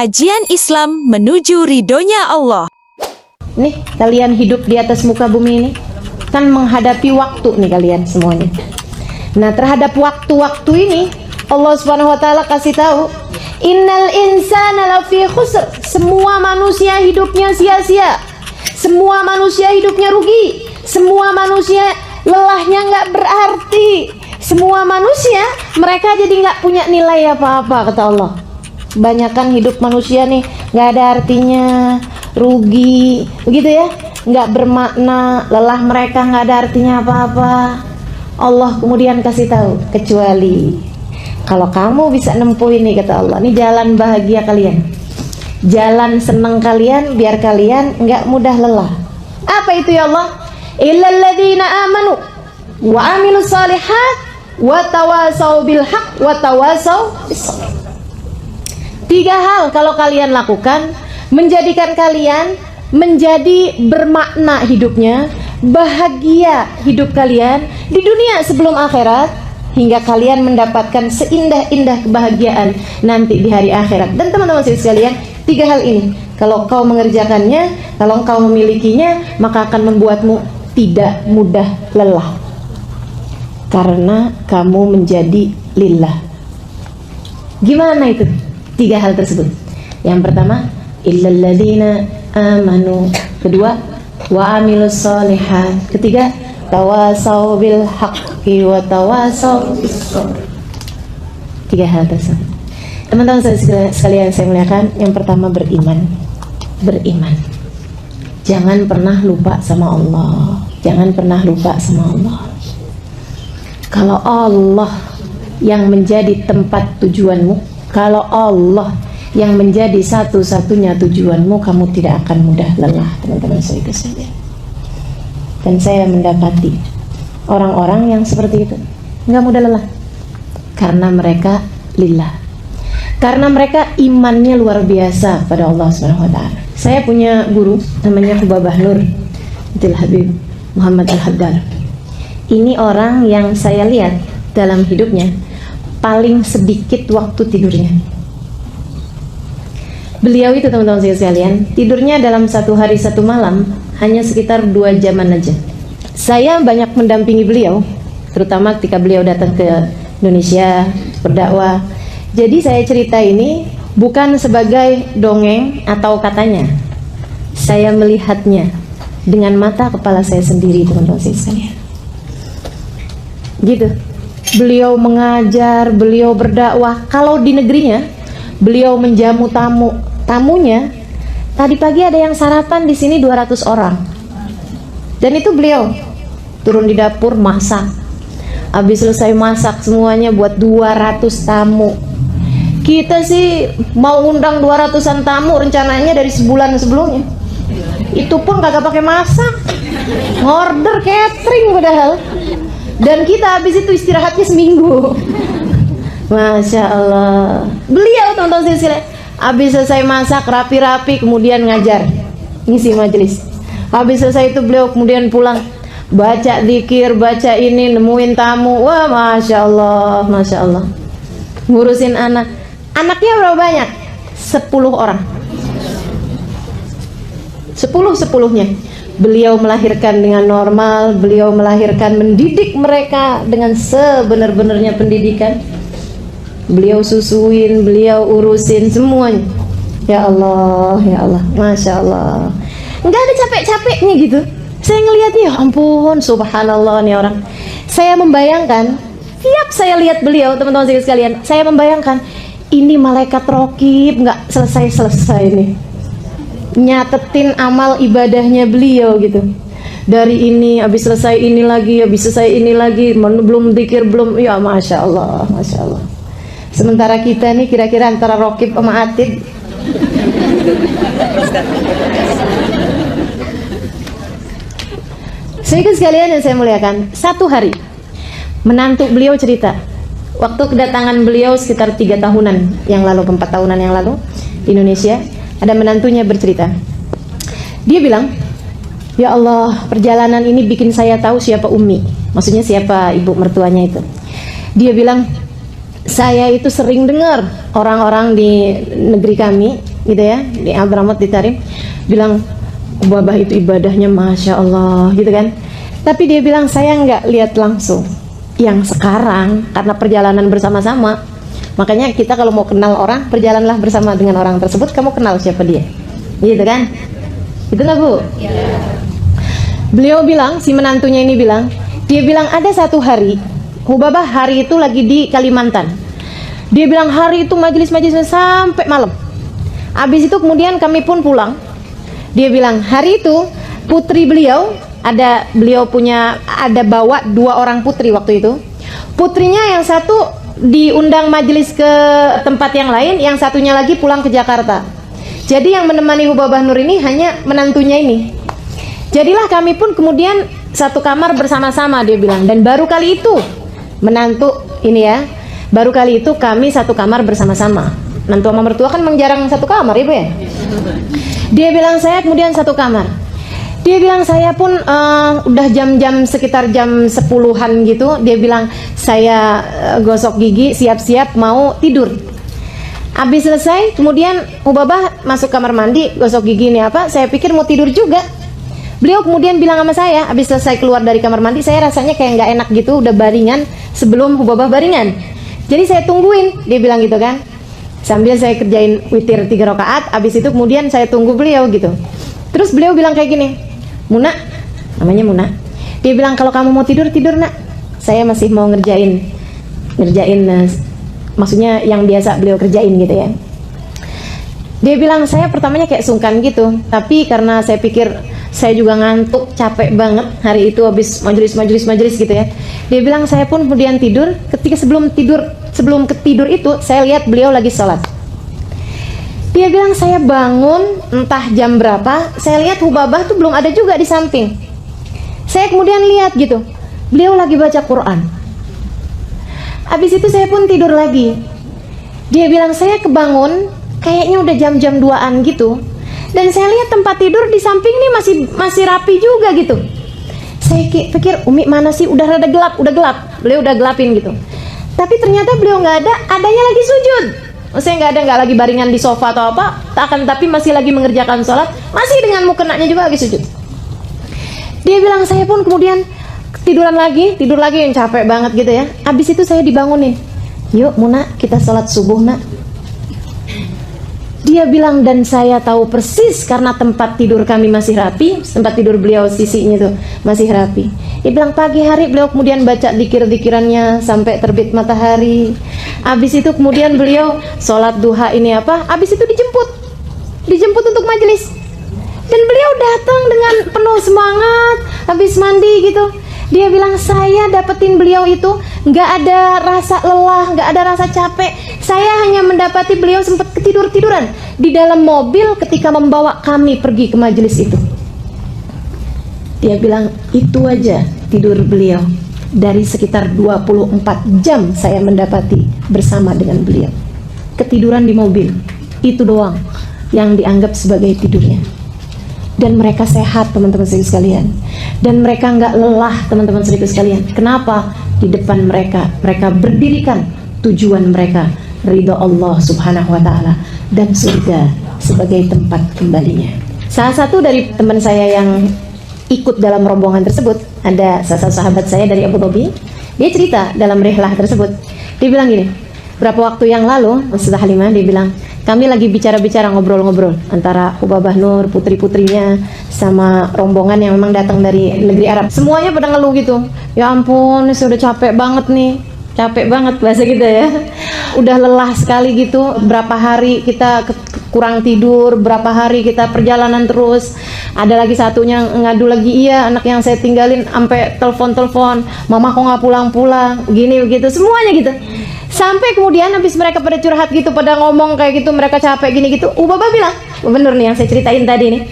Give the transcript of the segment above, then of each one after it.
kajian Islam menuju ridhonya Allah. Nih, kalian hidup di atas muka bumi ini kan menghadapi waktu nih kalian semuanya. Nah, terhadap waktu-waktu ini Allah Subhanahu wa taala kasih tahu, innal insana lafi khusr. Semua manusia hidupnya sia-sia. Semua manusia hidupnya rugi. Semua manusia lelahnya nggak berarti. Semua manusia mereka jadi nggak punya nilai apa-apa, kata Allah. Kebanyakan hidup manusia nih nggak ada artinya, rugi, begitu ya, nggak bermakna, lelah mereka nggak ada artinya apa-apa. Allah kemudian kasih tahu, kecuali kalau kamu bisa nempuh ini, kata Allah, ini jalan bahagia kalian, jalan senang kalian, biar kalian nggak mudah lelah. Apa itu ya Allah? Illal ladzina amanu wa amilus shalihat wa tawasau bil haq wa tawasau bis sabr. 3 hal kalau kalian lakukan menjadikan kalian menjadi bermakna hidupnya, bahagia hidup kalian di dunia sebelum akhirat, hingga kalian mendapatkan seindah-indah kebahagiaan nanti di hari akhirat. Dan teman-teman sekalian, 3 hal ini kalau kau mengerjakannya, kalau kau memilikinya, maka akan membuatmu tidak mudah lelah, karena kamu menjadi lillah. Gimana itu 3 hal tersebut? Yang pertama, illal ladzina amanu. Kedua, wa amilus sholihat. Ketiga, tawasau bil haqqi wa tawasau bis sabr. 3 hal tersebut. Teman-teman sekalian saya muliakan, yang pertama beriman. Beriman. Jangan pernah lupa sama Allah. Jangan pernah lupa sama Allah. Kalau Allah yang menjadi tempat tujuanmu, kalau Allah yang menjadi satu-satunya tujuanmu, kamu tidak akan mudah lelah, teman-teman sekalian. Dan saya mendapati orang-orang yang seperti itu nggak mudah lelah, karena mereka lillah, karena mereka imannya luar biasa pada Allah Subhanahu wa taala. Saya punya guru namanya Hubabah Nur Abdul Habib Muhammad Al-Haddar. Ini orang yang saya lihat dalam hidupnya paling sedikit waktu tidurnya. Beliau itu, teman-teman sekalian, tidurnya dalam 1 hari 1 malam hanya sekitar 2 jaman aja. Saya banyak mendampingi beliau, terutama ketika beliau datang ke Indonesia berdakwah. Jadi saya cerita ini bukan sebagai dongeng atau katanya, saya melihatnya dengan mata kepala saya sendiri, teman-teman sekalian. Gitu. Beliau mengajar, beliau berdakwah. Kalau di negerinya, beliau menjamu tamunya. Tadi pagi ada yang sarapan di sini 200 orang. Dan itu beliau turun di dapur masak. Habis selesai masak semuanya buat 200 tamu. Kita sih mau undang 200-an tamu rencananya dari sebulan sebelumnya. Itu pun kagak pakai masak. Order catering padahal. Dan kita habis itu istirahatnya seminggu. Masya Allah. Beliau, teman-teman sekalian, habis selesai masak rapi-rapi kemudian ngajar, ngisi majelis. Habis selesai itu beliau kemudian pulang, baca zikir, baca ini, nemuin tamu. Wah, Masya Allah, Masya Allah. Ngurusin anak. Anaknya berapa banyak? 10 orang. 10-10-nya. Beliau melahirkan dengan normal, beliau melahirkan, mendidik mereka dengan sebenar-benarnya pendidikan. Beliau susuin, beliau urusin semuanya. Ya Allah, ya Allah, Masya Allah. Nggak ada capek-capeknya gitu. Saya ngelihatnya, ya ampun, subhanallah nih orang. Saya membayangkan, tiap saya lihat beliau, teman-teman sekalian, saya membayangkan, ini malaikat rokib, nggak selesai-selesai nih, nyatetin amal ibadahnya beliau gitu. Dari ini habis selesai ini lagi, habis selesai ini lagi, belum zikir belum, ya Masya Allah, Masya Allah. Sementara kita nih kira-kira antara rokib sama atid. Saudara sekalian yang saya muliakan, 1 hari menantu beliau cerita, waktu kedatangan beliau sekitar 3 tahunan yang lalu, 4 tahunan yang lalu di Indonesia, ada menantunya bercerita. Dia bilang, ya Allah, perjalanan ini bikin saya tahu siapa Umi. Maksudnya siapa ibu mertuanya itu. Dia bilang, saya itu sering dengar orang-orang di negeri kami gitu ya, di Hadramaut di Tarim, bilang Hubabah itu ibadahnya Masya Allah gitu kan. Tapi dia bilang saya nggak lihat langsung. Yang sekarang karena perjalanan bersama-sama, makanya kita kalau mau kenal orang, berjalanlah bersama dengan orang tersebut, kamu kenal siapa dia, gitu kan? Itu nggak Bu? Ya. Beliau bilang, si menantunya ini bilang, dia bilang ada satu hari, Hubabah hari itu lagi di Kalimantan. Dia bilang hari itu majelis-majelisnya sampai malam. Habis itu kemudian kami pun pulang. Dia bilang hari itu putri beliau ada bawa 2 orang putri waktu itu. Putrinya yang satu diundang majelis ke tempat yang lain, yang satunya lagi pulang ke Jakarta. Jadi yang menemani Hubabah Nur ini hanya menantunya ini. Jadilah kami pun kemudian satu kamar bersama-sama, dia bilang. Dan baru kali itu menantu ini ya, baru kali itu kami satu kamar bersama-sama. Menantu sama mertua kan memang jarang satu kamar, Ibu ya. Dia bilang saya kemudian satu kamar. Dia bilang saya pun udah jam-jam sekitar jam 10-an gitu. Dia bilang saya gosok gigi, siap-siap mau tidur. Habis selesai, kemudian Hubabah masuk kamar mandi, gosok gigi ini apa? Saya pikir mau tidur juga. Beliau kemudian bilang sama saya, habis selesai keluar dari kamar mandi, saya rasanya kayak nggak enak gitu, udah baringan sebelum Hubabah baringan. Jadi saya tungguin, dia bilang gitu kan. Sambil saya kerjain witir 3 rakaat, habis itu kemudian saya tunggu beliau gitu. Terus beliau bilang kayak gini, Muna, namanya Muna. Dia bilang kalau kamu mau tidur, tidur nak. Saya masih mau ngerjain maksudnya yang biasa beliau kerjain gitu ya. Dia bilang saya pertamanya kayak sungkan gitu, tapi karena saya pikir saya juga ngantuk, capek banget hari itu habis majelis gitu ya. Dia bilang saya pun kemudian tidur. Ketika sebelum ketidur itu saya lihat beliau lagi sholat. Dia bilang saya bangun entah jam berapa, saya lihat Hubabah tuh belum ada juga di samping. Saya kemudian lihat gitu, beliau lagi baca Quran. Habis itu saya pun tidur lagi. Dia bilang saya kebangun kayaknya udah jam-jam 2-an gitu. Dan saya lihat tempat tidur di samping ini masih rapi juga gitu. Saya pikir Umi mana sih, udah rada gelap, beliau udah gelapin gitu. Tapi ternyata beliau nggak ada, adanya lagi sujud. Saya nggak lagi baringan di sofa atau apa, tapi masih lagi mengerjakan sholat, masih dengan mukenanya juga lagi sujud. Dia bilang saya pun kemudian tidur lagi yang capek banget gitu ya. Habis itu saya dibangunin, yuk Muna kita sholat subuh nak. Dia bilang dan saya tahu persis karena tempat tidur kami masih rapi, tempat tidur beliau sisinya tuh masih rapi. Dia bilang pagi hari beliau kemudian baca dikir-dikirannya sampai terbit matahari. Habis itu kemudian beliau sholat duha ini apa? Habis itu dijemput untuk majelis. Dan beliau datang dengan penuh semangat, habis mandi gitu. Dia bilang saya dapetin beliau itu nggak ada rasa lelah, nggak ada rasa capek. Saya hanya mendapati beliau sempat ketiduran di dalam mobil ketika membawa kami pergi ke majelis itu. Dia bilang itu aja tidur beliau. Dari sekitar 24 jam saya mendapati bersama dengan beliau. Ketiduran di mobil, itu doang yang dianggap sebagai tidurnya. Dan mereka sehat teman-teman sekalian. Dan mereka nggak lelah teman-teman sekalian. Kenapa? Di depan mereka berdirikan tujuan mereka, ridho Allah subhanahu wa ta'ala dan surga sebagai tempat kembalinya. Salah satu dari teman saya yang ikut dalam rombongan tersebut, ada salah satu sahabat saya dari Abu Dhabi. Dia cerita dalam rihlah tersebut, dia bilang gini, berapa waktu yang lalu Ustazah Halimah, dia bilang kami lagi bicara-bicara, ngobrol-ngobrol antara Hubabah Nur, putri-putrinya sama rombongan yang memang datang dari negeri Arab. Semuanya pada ngeluh gitu, ya ampun sudah capek banget nih, capek banget bahasa kita ya, udah lelah sekali gitu, berapa hari kita kurang tidur, berapa hari kita perjalanan terus. Ada lagi satunya ngadu lagi, iya anak yang saya tinggalin sampai telepon, mama kok nggak pulang-pulang, gini begitu, semuanya gitu. Sampai kemudian habis mereka pada curhat gitu, pada ngomong kayak gitu, mereka capek gini gitu, Hubabah bilang, bener nih yang saya ceritain tadi nih,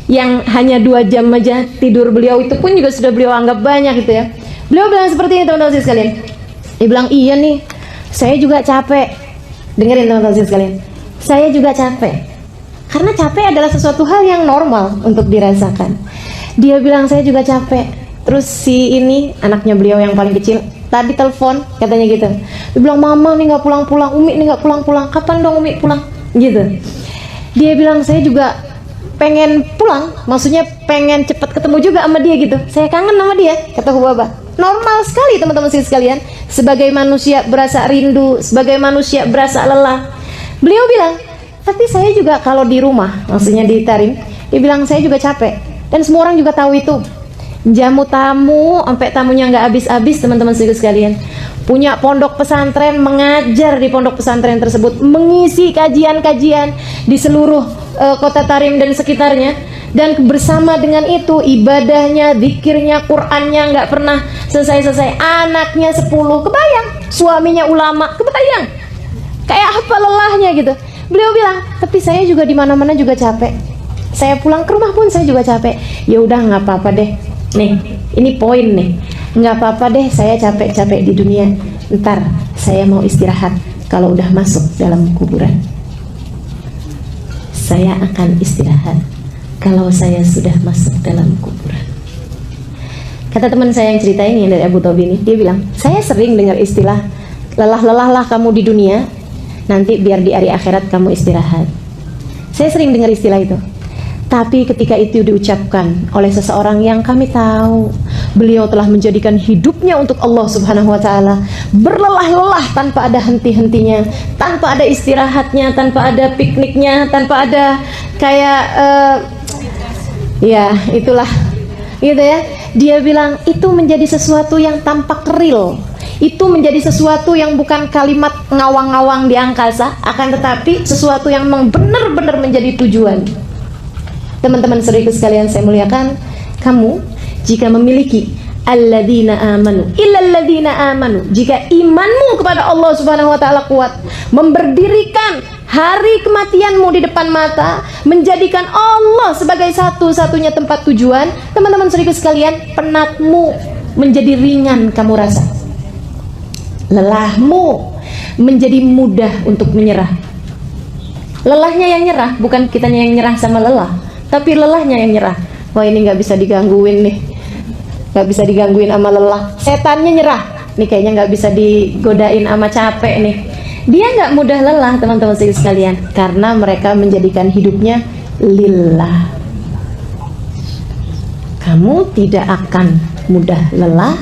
yang hanya 2 jam aja tidur beliau itu pun juga sudah beliau anggap banyak gitu ya. Beliau bilang seperti ini teman-teman sekalian. Dia bilang iya nih, saya juga capek. Dengerin teman-teman sekalian, saya juga capek. Karena capek adalah sesuatu hal yang normal untuk dirasakan. Dia bilang saya juga capek. Terus si ini anaknya beliau yang paling kecil tadi telepon katanya gitu. Dia bilang mama nih nggak pulang-pulang, Umi nih nggak pulang-pulang. Kapan dong Umi pulang? Gitu. Dia bilang saya juga pengen pulang, maksudnya pengen cepat ketemu juga sama dia gitu. Saya kangen sama dia, kata Hubabah. Normal sekali teman-teman sekalian, sebagai manusia berasa rindu, sebagai manusia berasa lelah. Beliau bilang, tapi saya juga kalau di rumah, maksudnya di Tarim, dia bilang saya juga capek. Dan semua orang juga tahu itu. Jamu tamu, sampai tamunya nggak habis-habis teman-teman sekalian. Punya pondok pesantren, mengajar di pondok pesantren tersebut, mengisi kajian-kajian di seluruh kota Tarim dan sekitarnya. Dan bersama dengan itu ibadahnya, zikirnya, Qur'annya nggak pernah selesai-selesai. Anaknya 10, kebayang. Suaminya ulama, kebayang. Kayak apa lelahnya gitu. Beliau bilang, tapi saya juga di mana-mana juga capek. Saya pulang ke rumah pun saya juga capek. Ya udah nggak apa-apa deh. Nih, ini poin nih. Nggak apa-apa deh, saya capek-capek di dunia. Ntar saya mau istirahat kalau udah masuk dalam kuburan. Saya akan istirahat kalau saya sudah masuk dalam kuburan. Kata teman saya yang cerita ini dari Abu Dhabi ini, dia bilang, saya sering dengar istilah lelah-lelahlah kamu di dunia, nanti biar di hari akhirat kamu istirahat. Saya sering dengar istilah itu. Tapi ketika itu diucapkan oleh seseorang yang kami tahu beliau telah menjadikan hidupnya untuk Allah Subhanahu wa Ta'ala, berlelah-lelah tanpa ada henti-hentinya, tanpa ada istirahatnya, tanpa ada pikniknya, tanpa ada kayak ya itulah gitu ya. Dia bilang itu menjadi sesuatu yang tampak real, itu menjadi sesuatu yang bukan kalimat ngawang-ngawang di angkasa, akan tetapi sesuatu yang memang benar-benar menjadi tujuan. Teman-teman saudaraku sekalian saya muliakan, kamu jika memiliki alladzina amanu illalladzina amanu, jika imanmu kepada Allah Subhanahu wa Ta'ala kuat, memberdirikan hari kematianmu di depan mata, menjadikan Allah sebagai satu-satunya tempat tujuan, teman-teman saudaraku sekalian, penatmu menjadi ringan kamu rasa, lelahmu menjadi mudah untuk menyerah. Lelahnya yang nyerah, bukan kitanya yang nyerah sama lelah, tapi lelahnya yang nyerah. Wah ini nggak bisa digangguin nih, nggak bisa digangguin sama lelah. Setannya nyerah, nih kayaknya nggak bisa digodain sama capek nih. Dia nggak mudah lelah teman-teman sekalian, karena mereka menjadikan hidupnya lillah. Kamu tidak akan mudah lelah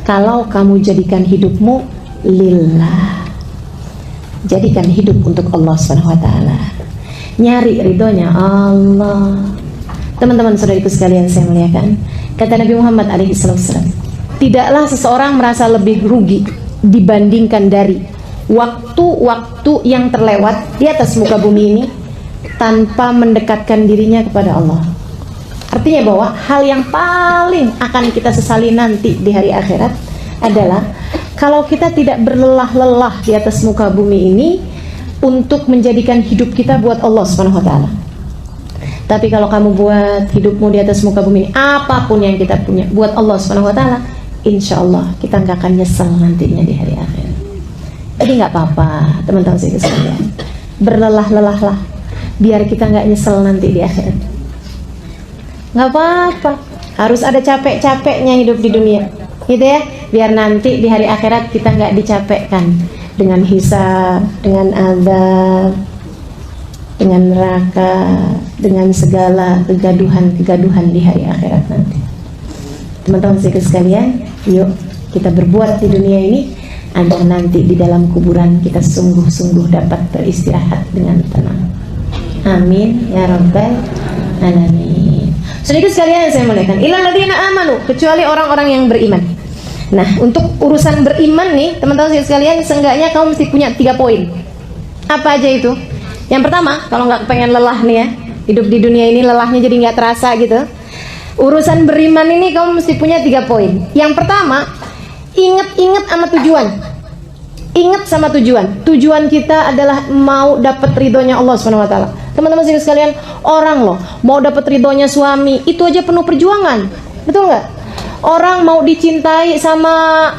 kalau kamu jadikan hidupmu lillah. Jadikan hidup untuk Allah Subhanahu wa Ta'ala, nyari ridhonya Allah. Teman-teman saudariku sekalian saya muliakan, kata Nabi Muhammad alaihissalam, tidaklah seseorang merasa lebih rugi dibandingkan dari waktu-waktu yang terlewat di atas muka bumi ini tanpa mendekatkan dirinya kepada Allah. Artinya bahwa hal yang paling akan kita sesali nanti di hari akhirat adalah kalau kita tidak berlelah-lelah di atas muka bumi ini untuk menjadikan hidup kita buat Allah Subhanahu wa Ta'ala. Tapi kalau kamu buat hidupmu di atas muka bumi ini, apapun yang kita punya buat Allah Subhanahu wa Ta'ala, insya Allah kita nggak akan nyesel nantinya di hari akhir. Jadi nggak apa-apa teman-teman sekalian, berlelah-lelahlah biar kita nggak nyesel nanti di akhirat. Nggak apa-apa, harus ada capek-capeknya hidup di dunia, gitu ya, biar nanti di hari akhirat kita nggak dicapekkan dengan hisab, dengan azab, dengan neraka, dengan segala kegaduhan-kegaduhan di hari akhirat nanti. Teman-teman sekalian, yuk kita berbuat di dunia ini agar nanti di dalam kuburan kita sungguh-sungguh dapat beristirahat dengan tenang. Amin ya rabbal alamin. Saudara sekalian saya muliakan, illal ladzina amanu, kecuali orang-orang yang beriman. Nah, untuk urusan beriman nih, teman-teman sekalian, seenggaknya kamu mesti punya 3 poin. Apa aja itu? Yang pertama, kalau nggak pengen lelah nih ya, hidup di dunia ini lelahnya jadi nggak terasa gitu. Urusan beriman ini kamu mesti punya 3 poin. Yang pertama, ingat sama tujuan. Ingat sama tujuan. Tujuan kita adalah mau dapat ridhonya Allah Subhanahu wa Ta'ala. Teman-teman sekalian, orang loh mau dapat ridhonya suami itu aja penuh perjuangan, betul nggak? Orang mau dicintai sama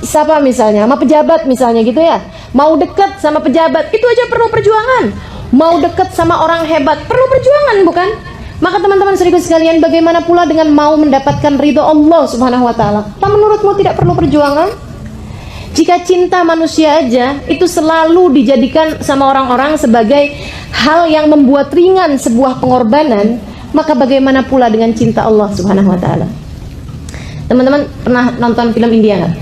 siapa misalnya, sama pejabat misalnya gitu ya, mau deket sama pejabat itu aja perlu perjuangan. Mau deket sama orang hebat perlu perjuangan, bukan? Maka teman-teman sekalian, bagaimana pula dengan mau mendapatkan ridho Allah Subhanahu wa Ta'ala? Apa menurutmu tidak perlu perjuangan? Jika cinta manusia aja itu selalu dijadikan sama orang-orang sebagai hal yang membuat ringan sebuah pengorbanan, maka bagaimana pula dengan cinta Allah Subhanahu wa taala? Teman-teman pernah nonton film India nggak?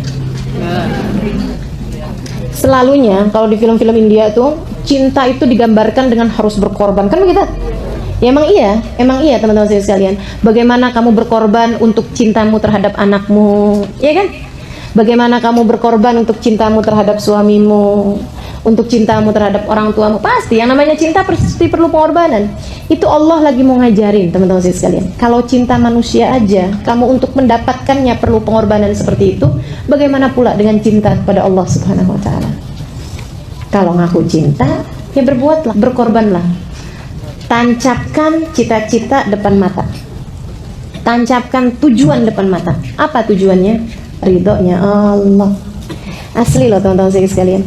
Selalunya kalau di film-film India tuh cinta itu digambarkan dengan harus berkorban, kan begitu? Ya emang iya teman-teman sekalian. Bagaimana kamu berkorban untuk cintamu terhadap anakmu, ya kan? Bagaimana kamu berkorban untuk cintamu terhadap suamimu, untuk cintamu terhadap orang tuamu. Pasti yang namanya cinta pasti perlu pengorbanan. Itu Allah lagi mau ngajarin teman-teman sekalian. Kalau cinta manusia aja kamu untuk mendapatkannya perlu pengorbanan seperti itu, bagaimana pula dengan cinta kepada Allah Subhanahu wa taala? Kalau ngaku cinta, ya berbuatlah, berkorbanlah. Tancapkan cita-cita depan mata. Tancapkan tujuan depan mata. Apa tujuannya? Ridhonya Allah. Asli loh teman-teman sekalian.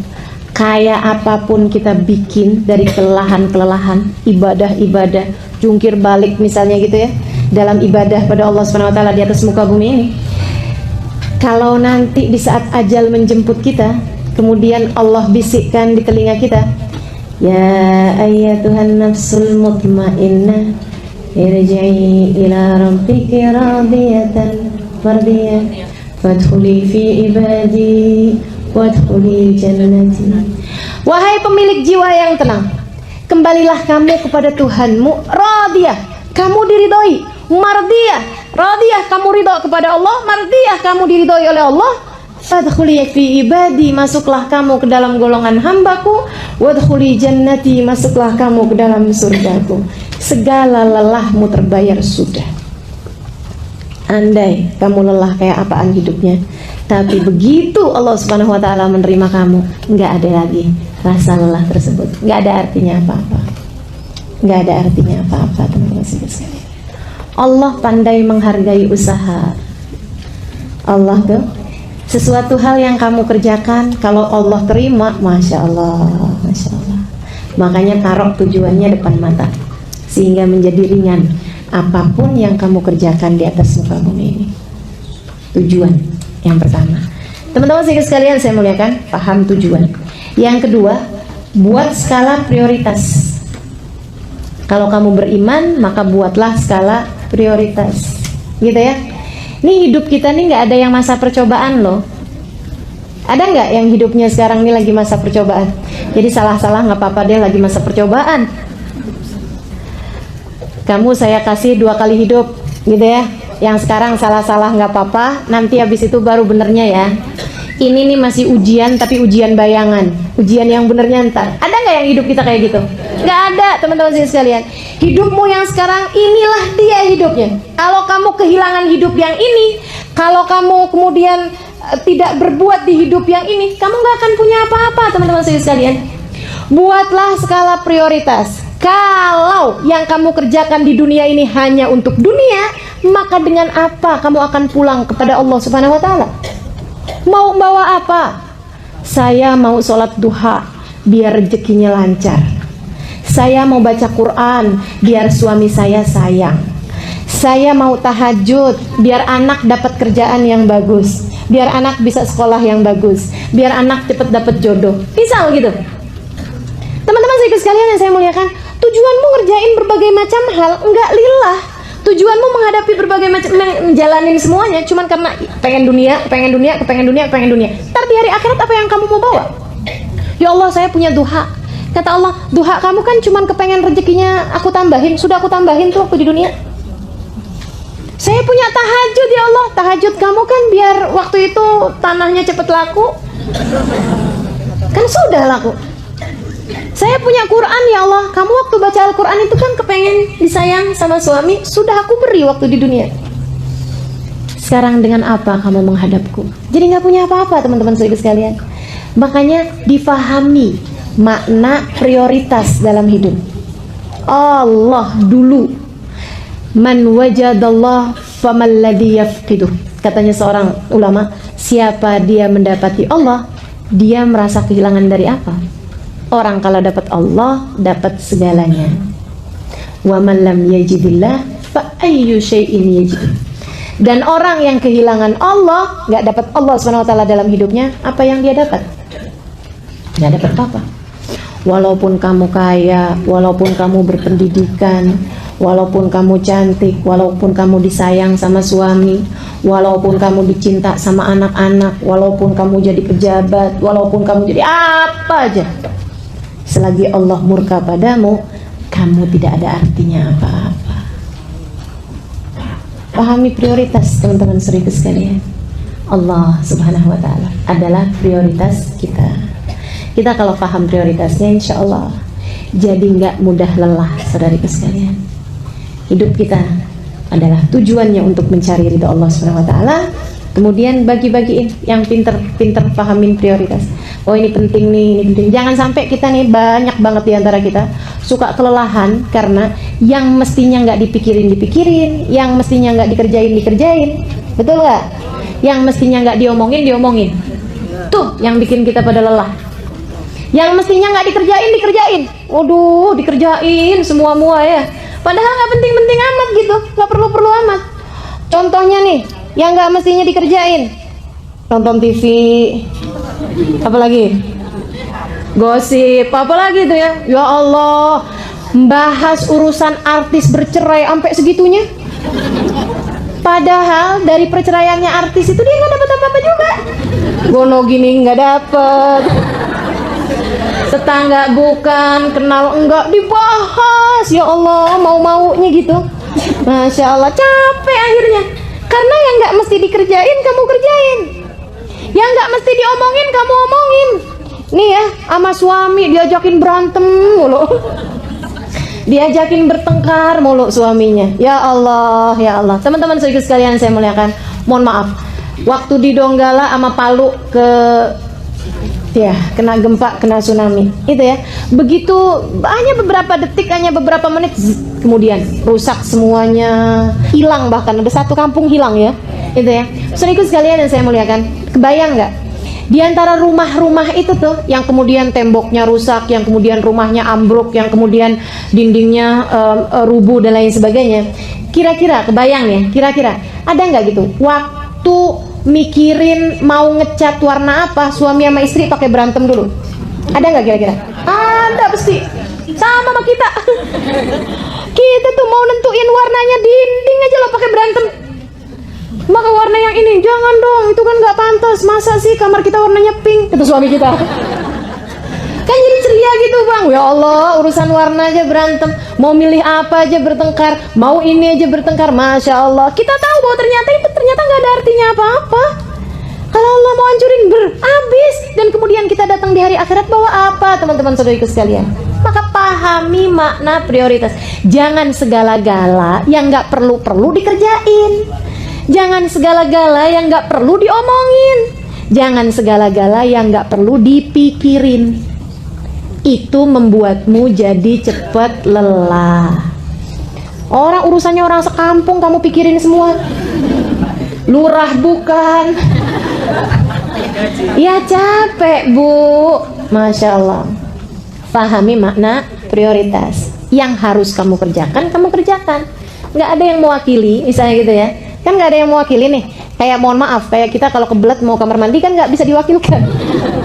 Kayak apapun kita bikin dari kelelahan-kelelahan, ibadah-ibadah, jungkir balik misalnya gitu ya, dalam ibadah pada Allah Subhanahu wa taala di atas muka bumi ini. Kalau nanti di saat ajal menjemput kita, kemudian Allah bisikkan di telinga kita, ya ayyatuhan nafsul mutmainnah irji'i ila rabbiki radiyatan mardiyah fadkhuli fi ibadi wadkhuli jannati. Wahai pemilik jiwa yang tenang, kembalilah kamu kepada Tuhanmu, radiyah, kamu diridhoi, mardiyah, radiyah, kamu ridho kepada Allah, mardiyah, kamu diridhoi oleh Allah. Fadkhuli fi ibadi, masuklah kamu ke dalam golongan hambaku, wadkhuli jannati, masuklah kamu ke dalam surgaku. Segala lelahmu terbayar sudah. Andai kamu lelah kayak apaan hidupnya, tapi begitu Allah Subhanahu wa taala menerima kamu, nggak ada lagi rasa lelah tersebut, nggak ada artinya apa-apa, nggak ada artinya apa-apa teman-teman sekalian. Allah pandai menghargai usaha. Allah tuh sesuatu hal yang kamu kerjakan, kalau Allah terima, masya Allah, masya Allah. Makanya taruh tujuannya depan mata, sehingga menjadi ringan apapun yang kamu kerjakan di atas muka bumi ini. Tujuan yang pertama, teman-teman sekalian saya muliakan, paham tujuan. Yang kedua, buat skala prioritas. Kalau kamu beriman, maka buatlah skala prioritas, gitu ya. Nih hidup kita nih nggak ada yang masa percobaan loh. Ada nggak yang hidupnya sekarang ini lagi masa percobaan? Jadi salah-salah nggak apa-apa deh, lagi masa percobaan. Kamu saya kasih 2 kali hidup, gitu ya. Yang sekarang salah-salah nggak apa-apa, nanti habis itu baru benernya ya. Ini nih masih ujian, tapi ujian bayangan, ujian yang benernya ntar. Ada nggak yang hidup kita kayak gitu? Nggak ada teman-teman sekalian. Hidupmu yang sekarang inilah dia hidupnya. Kalau kamu kehilangan hidup yang ini, kalau kamu kemudian tidak berbuat di hidup yang ini, kamu nggak akan punya apa-apa teman-teman sekalian. Buatlah skala prioritas. Kalau yang kamu kerjakan di dunia ini hanya untuk dunia, maka dengan apa kamu akan pulang kepada Allah Subhanahu wa taala? Mau bawa apa? Saya mau sholat duha biar rezekinya lancar. Saya mau baca Quran biar suami saya sayang. Saya mau tahajud biar anak dapat kerjaan yang bagus, biar anak bisa sekolah yang bagus, biar anak cepat dapat jodoh. Misal gitu. Teman-teman sekalian yang saya muliakan, tujuanmu ngerjain berbagai macam hal enggak lillah. Tujuanmu menghadapi berbagai macam, menjalanin semuanya cuman karena pengen dunia. Ntar di hari akhirat apa yang kamu mau bawa? Ya Allah, saya punya duha. Kata Allah, duha kamu kan cuman kepengen rezekinya aku tambahin. Sudah aku tambahin tuh waktu di dunia. Saya punya tahajud ya Allah. Tahajud kamu kan biar waktu itu tanahnya cepet laku. Kan sudah laku. Saya punya Quran ya Allah. Kamu waktu baca Al-Quran itu kan kepengen disayang sama suami. Sudah aku beri waktu di dunia. Sekarang dengan apa kamu menghadapku? Jadi gak punya apa-apa teman-teman sekalian. Makanya difahami makna prioritas dalam hidup. Allah dulu. Man wajadallah faman ladhi yafqiduh. Katanya seorang ulama, siapa dia mendapati Allah, dia merasa kehilangan dari apa? Orang kalau dapat Allah, dapat segalanya. Wa man lam yajidillah fa ayyu syai'in yajid. Dan orang yang kehilangan Allah, nggak dapat Allah SWT dalam hidupnya, apa yang dia dapat? Nggak dapat apa-apa. Walaupun kamu kaya, walaupun kamu berpendidikan, walaupun kamu cantik, walaupun kamu disayang sama suami, walaupun kamu dicinta sama anak-anak, walaupun kamu jadi pejabat, walaupun kamu jadi apa aja, selagi Allah murka padamu, kamu tidak ada artinya apa-apa. Pahami prioritas, teman-teman saudara sekalian. Allah Subhanahu wa Ta'ala adalah prioritas kita. Kita kalau paham prioritasnya, insya Allah jadi nggak mudah lelah, saudariku sekalian. Hidup kita adalah tujuannya untuk mencari ridha Allah Subhanahu wa Ta'ala. Kemudian bagi-bagiin yang pinter-pinter pahamin prioritas. Oh ini penting nih, ini penting. Jangan sampai kita nih, banyak banget diantara kita suka kelelahan karena yang mestinya nggak dipikirin, yang mestinya nggak dikerjain. Betul nggak? Yang mestinya nggak diomongin. Tuh yang bikin kita pada lelah. Yang mestinya nggak dikerjain. Waduh, dikerjain semua ya. Padahal nggak penting-penting amat gitu, nggak perlu-perlu amat. Contohnya nih, yang nggak mestinya dikerjain, nonton TV, apalagi gosip, apalagi itu ya. Ya Allah, bahas urusan artis bercerai sampai segitunya. Padahal dari perceraiannya artis itu dia nggak dapat apa-apa juga. Gono gini nggak dapet. Tetangga bukan, kenal enggak, dibahas. Ya Allah, mau-maunya gitu. Masya Allah, capek akhirnya. Karena yang nggak mesti dikerjain, kamu kerjain. Yang nggak mesti diomongin, kamu omongin. Nih ya, sama suami diajakin berantem mulu. Diajakin bertengkar mulu suaminya. Ya Allah, ya Allah. Teman-teman saudara sekalian saya muliakan, mohon maaf. Waktu di Donggala sama Palu kena gempa, kena tsunami itu ya, begitu hanya beberapa detik, hanya beberapa menit, kemudian rusak semuanya, hilang, bahkan ada satu kampung hilang ya, itu ya. Saudaraku sekalian yang saya muliakan, kebayang nggak di antara rumah-rumah itu tuh yang kemudian temboknya rusak, yang kemudian rumahnya ambruk, yang kemudian dindingnya rubuh dan lain sebagainya, kira-kira kebayang ya, kira-kira ada nggak gitu waktu mikirin mau ngecat warna apa, suami sama istri pakai berantem dulu? Ada nggak kira-kira? Ada pasti. Sama kita. Kita tuh mau nentuin warnanya dinding aja lo pakai berantem. Maka warna yang ini, jangan dong, itu kan nggak pantas. Masa sih kamar kita warnanya pink? Itu suami kita. Kan jadi ceria gitu bang. Ya Allah, urusan warna aja berantem, mau milih apa aja bertengkar, mau ini aja bertengkar. Masya Allah, kita tahu bahwa ternyata itu nggak ada artinya apa-apa. Kalau Allah mau hancurin habis. Dan kemudian kita datang di hari akhirat bawa apa, teman-teman saudariku sekalian? Maka pahami makna prioritas. Jangan segala-gala yang nggak perlu dikerjain. Jangan segala-gala yang nggak perlu diomongin. Jangan segala-gala yang nggak perlu dipikirin. Itu membuatmu jadi cepat lelah. Orang urusannya orang sekampung kamu pikirin semua. Lurah bukan. Ya capek bu. Masya Allah. Pahami makna prioritas. Yang harus kamu kerjakan, kamu kerjakan. Nggak ada yang mewakili, misalnya gitu ya. Kan nggak ada yang mewakili nih. Kayak mohon maaf, kayak kita kalau kebelet mau kamar mandi kan nggak bisa diwakilkan.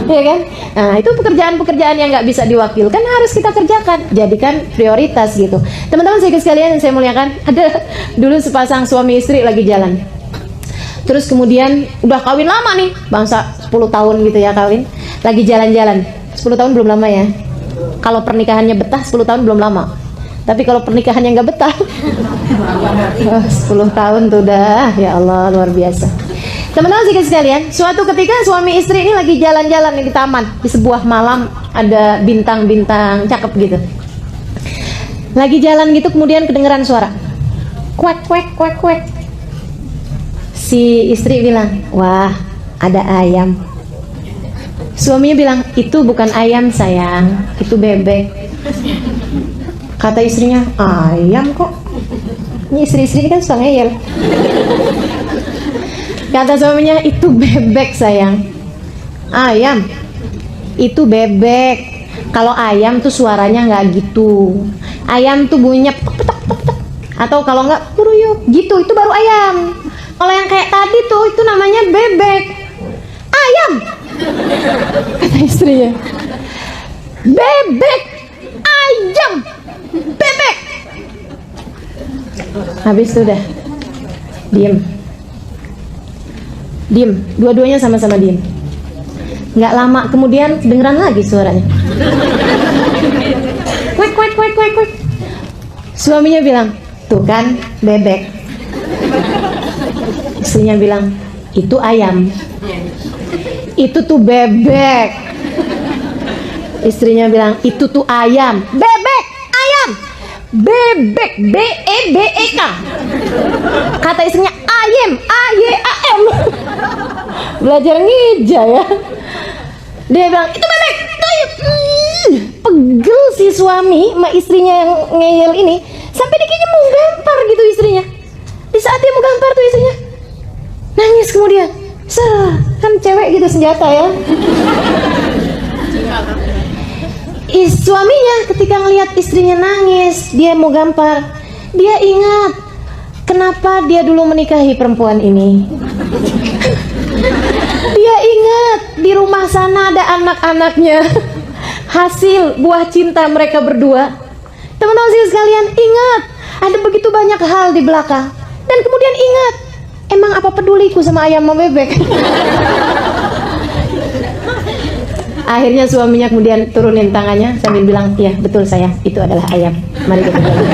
Ya kan? Nah itu pekerjaan-pekerjaan yang nggak bisa diwakilkan harus kita kerjakan, jadikan prioritas gitu. Teman-teman sekalian yang saya muliakan, ada dulu sepasang suami istri lagi jalan, terus kemudian udah kawin lama nih, bangsa 10 tahun gitu ya kawin, lagi jalan-jalan. 10 tahun belum lama ya, kalau pernikahannya betah 10 tahun belum lama, tapi kalau pernikahannya nggak betah 10 tahun tuh udah, ya Allah luar biasa. Teman-teman sekalian, suatu ketika suami istri ini lagi jalan-jalan di taman, di sebuah malam ada bintang-bintang cakep gitu. Lagi jalan gitu kemudian kedengeran suara kuek kuek kuek kuek. Si istri bilang, wah ada ayam. Suaminya bilang, itu bukan ayam sayang, itu bebek. Kata istrinya, ayam kok? Ini istri-istri kan suka ngeyel. Kata suaminya, itu bebek sayang. Ayam? Itu bebek. Kalau ayam tuh suaranya nggak gitu. Ayam tuh bunyinya petok petok petok. Atau kalau nggak kuruyuk gitu, itu baru ayam. Kalau yang kayak tadi tuh itu namanya bebek. Ayam, kata istrinya. Bebek, ayam, bebek. Habis itu udah diem. Dua-duanya sama-sama diem. Nggak lama kemudian kedengeran lagi suaranya. Kuek, kuek, kuek, kuek, kuek. Suaminya bilang, tuh kan bebek. Istrinya bilang, itu ayam. Itu tuh bebek. Istrinya bilang, itu tuh ayam. Bebek, ayam. Bebek, B-E-B-E-K. Kata istrinya, ayam, A-Y-A-M. Belajar ngija ya. Dia bilang, itu bebek, itu ayam. Pegel si suami sama istrinya yang ngeyel ini. Sampai dia kayaknya mau gampar gitu istrinya. Di saat dia mau gampar tuh istrinya nangis kemudian. Kan cewek gitu senjata ya. Suaminya ketika ngelihat istrinya nangis, dia mau gampar, dia ingat kenapa dia dulu menikahi perempuan ini. Dia ingat di rumah sana ada anak-anaknya, hasil buah cinta mereka berdua. Teman-teman sekalian, ingat ada begitu banyak hal di belakang. Dan kemudian ingat, emang apa peduliku sama ayam sama bebek? Akhirnya suaminya kemudian turunin tangannya sambil bilang, iya betul sayang, itu adalah ayam. Mari kita jalan.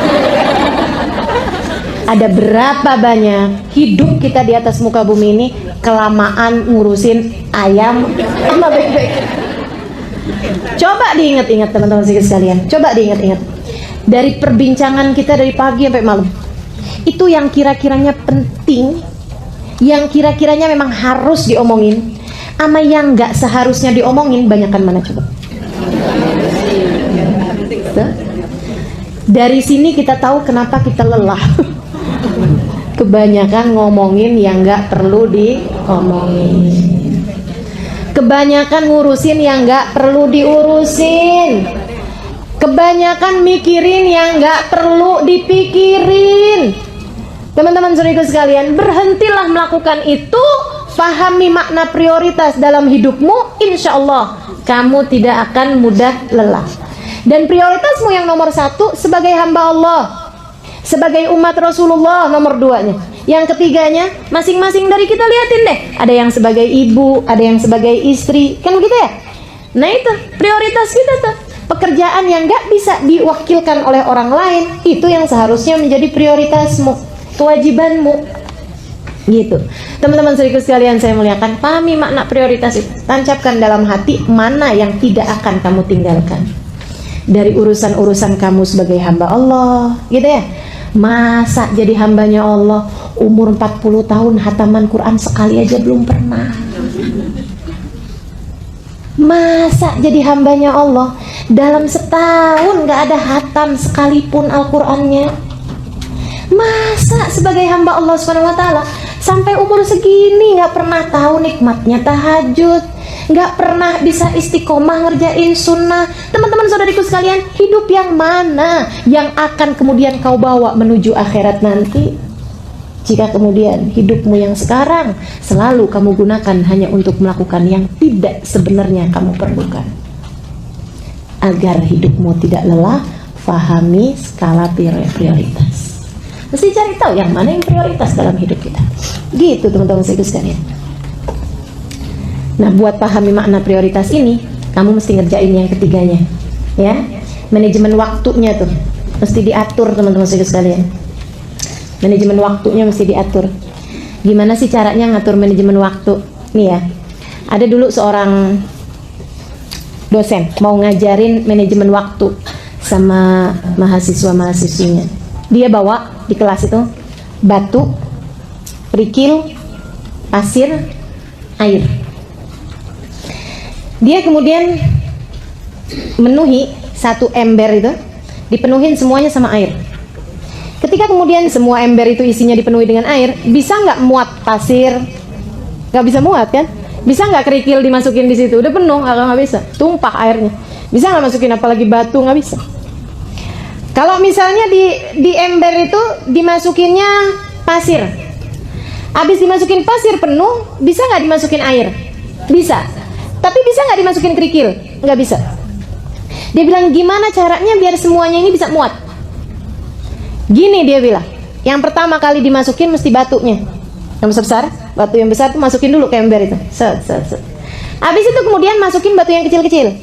Ada berapa banyak hidup kita di atas muka bumi ini kelamaan ngurusin ayam sama bebek. Coba diingat-ingat teman-teman sekalian. Coba diingat-ingat. Dari perbincangan kita dari pagi sampai malam, itu yang kira-kiranya penting, yang kira-kiranya memang harus diomongin, sama yang nggak seharusnya diomongin, banyakan mana coba? Dari sini kita tahu kenapa kita lelah. Kebanyakan ngomongin yang nggak perlu diomongin. Kebanyakan ngurusin yang nggak perlu diurusin. Kebanyakan mikirin yang nggak perlu dipikirin. Teman-teman saudaraku sekalian, berhentilah melakukan itu. Pahami makna prioritas dalam hidupmu, insya Allah kamu tidak akan mudah lelah. Dan prioritasmu yang nomor satu sebagai hamba Allah, sebagai umat Rasulullah, nomor duanya. Yang ketiganya, masing-masing dari kita liatin deh. Ada yang sebagai ibu, ada yang sebagai istri, kan begitu ya? Nah itu prioritas kita tuh. Pekerjaan yang gak bisa diwakilkan oleh orang lain, itu yang seharusnya menjadi prioritasmu, kewajibanmu. Gitu. Teman-teman saudaraku sekalian saya muliakan, pahami makna prioritas itu. Tancapkan dalam hati mana yang tidak akan kamu tinggalkan dari urusan-urusan kamu sebagai hamba Allah, gitu ya. Masa jadi hambanya Allah umur 40 tahun hataman Quran sekali aja belum pernah? Masa jadi hambanya Allah dalam setahun gak ada hatam sekalipun Al-Qurannya? Masa sebagai hamba Allah SWT sampai umur segini gak pernah tahu nikmatnya tahajud, gak pernah bisa istiqomah ngerjain sunnah? Teman-teman saudariku sekalian, hidup yang mana yang akan kemudian kau bawa menuju akhirat nanti? Jika kemudian hidupmu yang sekarang selalu kamu gunakan hanya untuk melakukan yang tidak sebenarnya kamu perlukan. Agar hidupmu tidak lelah, fahami skala prioritas. Mesti cari tahu yang mana yang prioritas dalam hidup kita. Gitu teman-teman sekalian. Nah, buat pahami makna prioritas ini, kamu mesti ngerjain yang ketiganya, ya. Manajemen waktunya tuh mesti diatur teman-teman sekalian. Manajemen waktunya mesti diatur. Gimana sih caranya ngatur manajemen waktu? Nih ya, ada dulu seorang dosen mau ngajarin manajemen waktu sama mahasiswa-mahasiswinya. Dia bawa di kelas itu batu, kerikil, pasir, air. Dia kemudian menuhi satu ember itu, dipenuhin semuanya sama air. Ketika kemudian semua ember itu isinya dipenuhi dengan air, bisa nggak muat pasir? Nggak bisa muat kan? Bisa nggak kerikil dimasukin di situ? Udah penuh, nggak bisa. Tumpah airnya. Bisa nggak masukin apalagi batu? Nggak bisa. Kalau misalnya di ember itu dimasukinnya pasir, Habis dimasukin pasir penuh, bisa nggak dimasukin air? Bisa. Tapi bisa nggak dimasukin kerikil? Nggak bisa. Dia bilang, gimana caranya biar semuanya ini bisa muat? Gini dia bilang, yang pertama kali dimasukin mesti batunya yang besar-besar, batu yang besar tuh masukin dulu ke ember itu. Set. Habis itu kemudian masukin batu yang kecil-kecil.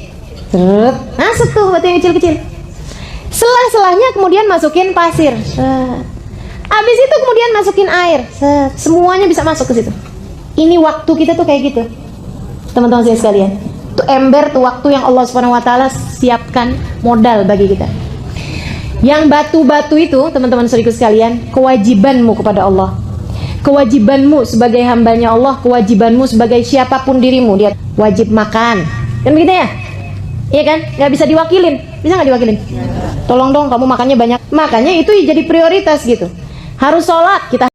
Masuk tuh batu yang kecil-kecil. Selah-selahnya kemudian masukin pasir. Habis itu kemudian masukin air. Semuanya bisa masuk ke situ. Ini waktu kita tuh kayak gitu, teman-teman saya sekalian. Tuh ember tuh waktu yang Allah Subhanahu wa taala siapkan modal bagi kita. Yang batu-batu itu, teman-teman saudariku sekalian, kewajibanmu kepada Allah, kewajibanmu sebagai hambanya Allah, kewajibanmu sebagai siapapun dirimu. Dia wajib makan, kan begitu ya? Iya kan? Nggak bisa diwakilin. Bisa nggak diwakilin? Tolong dong kamu makannya banyak. Makanya itu jadi prioritas gitu. Harus sholat, kita